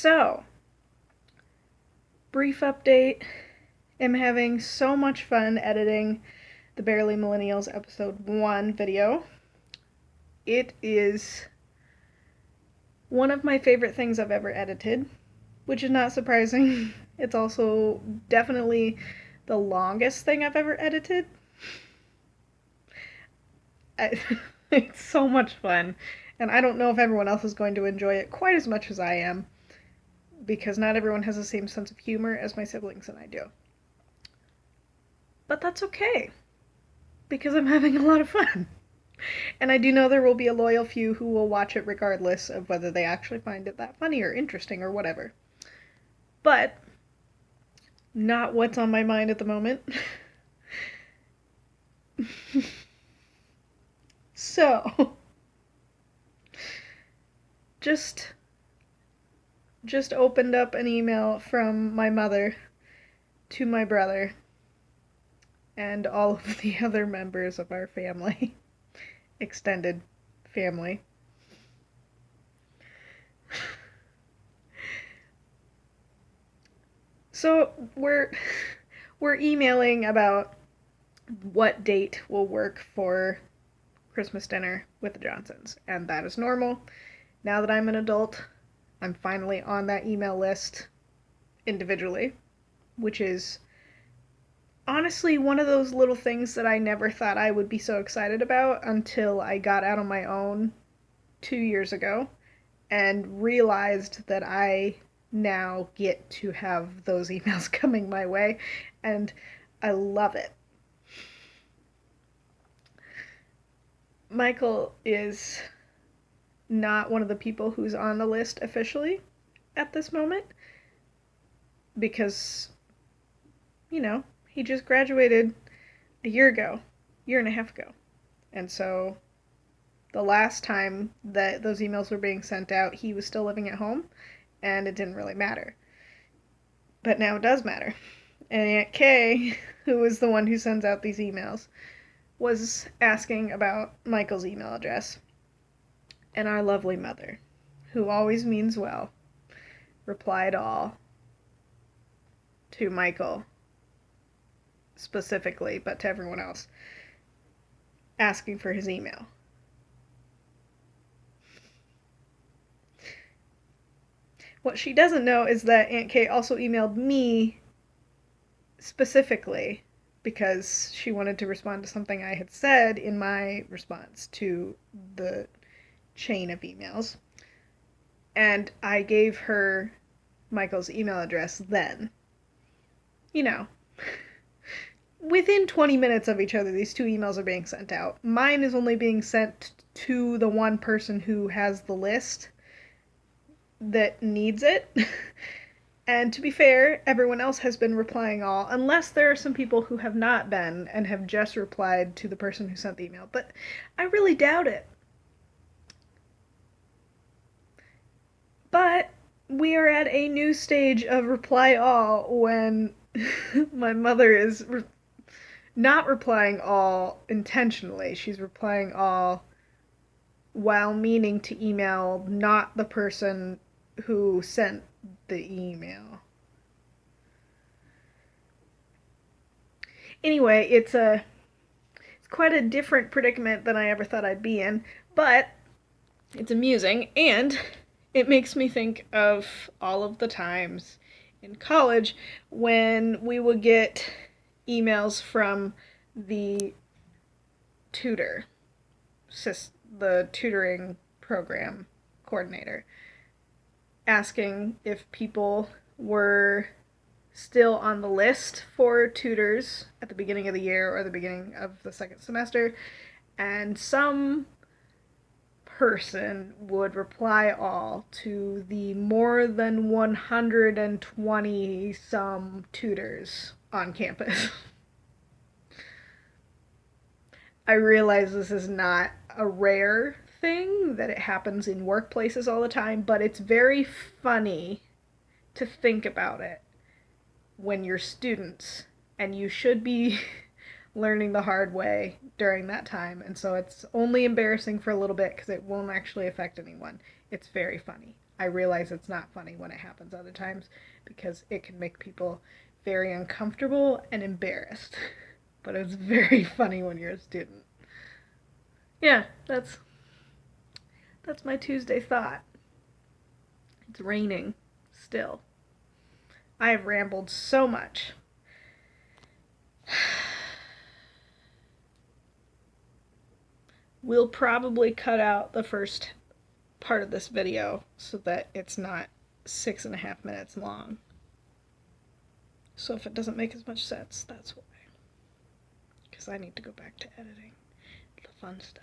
So, brief update. I'm having so much fun editing the Barely Millennials episode 1 video. It is one of my favorite things I've ever edited, which is not surprising. It's also definitely the longest thing I've ever edited. It's so much fun, and I don't know if everyone else is going to enjoy it quite as much as I am, because not everyone has the same sense of humor as my siblings and I do. But that's okay, because I'm having a lot of fun. And I do know there will be a loyal few who will watch it regardless of whether they actually find it that funny or interesting or whatever. But not what's on my mind at the moment. So, just opened up an email from my mother to my brother and all of the other members of our family. Extended family. So we're emailing about what date will work for Christmas dinner with the Johnsons, and that is normal. Now that I'm an adult, I'm finally on that email list individually, which is honestly one of those little things that I never thought I would be so excited about until I got out on my own 2 years ago and realized that I now get to have those emails coming my way, and I love it. Michael is not one of the people who's on the list officially at this moment because, he just graduated a year and a half ago. And so the last time that those emails were being sent out, he was still living at home, and it didn't really matter. But now it does matter. And Aunt Kay, who is the one who sends out these emails, was asking about Michael's email address. And our lovely mother, who always means well, replied all to Michael specifically, but to everyone else, asking for his email. What she doesn't know is that Aunt Kay also emailed me specifically because she wanted to respond to something I had said in my response to the chain of emails. And I gave her Michael's email address then. Within 20 minutes of each other, these two emails are being sent out. Mine is only being sent to the one person who has the list that needs it. And to be fair, everyone else has been replying all, unless there are some people who have not been and have just replied to the person who sent the email. But I really doubt it. But we are at a new stage of reply all when my mother is not replying all intentionally. She's replying all while meaning to email not the person who sent the email. Anyway, it's quite a different predicament than I ever thought I'd be in, but it's amusing, and it makes me think of all of the times in college when we would get emails from the tutor, the tutoring program coordinator, asking if people were still on the list for tutors at the beginning of the year or the beginning of the second semester, and some person would reply all to the more than 120 some tutors on campus. I realize this is not a rare thing, that it happens in workplaces all the time, but it's very funny to think about it when you're students, and you should be learning the hard way during that time. And so it's only embarrassing for a little bit because it won't actually affect anyone. It's very funny. I realize it's not funny when it happens other times because it can make people very uncomfortable and embarrassed. But it's very funny when you're a student. Yeah, that's my Tuesday thought. It's raining still. I have rambled so much. We'll probably cut out the first part of this video so that it's not 6.5 minutes long. So if it doesn't make as much sense, that's why. Because I need to go back to editing the fun stuff.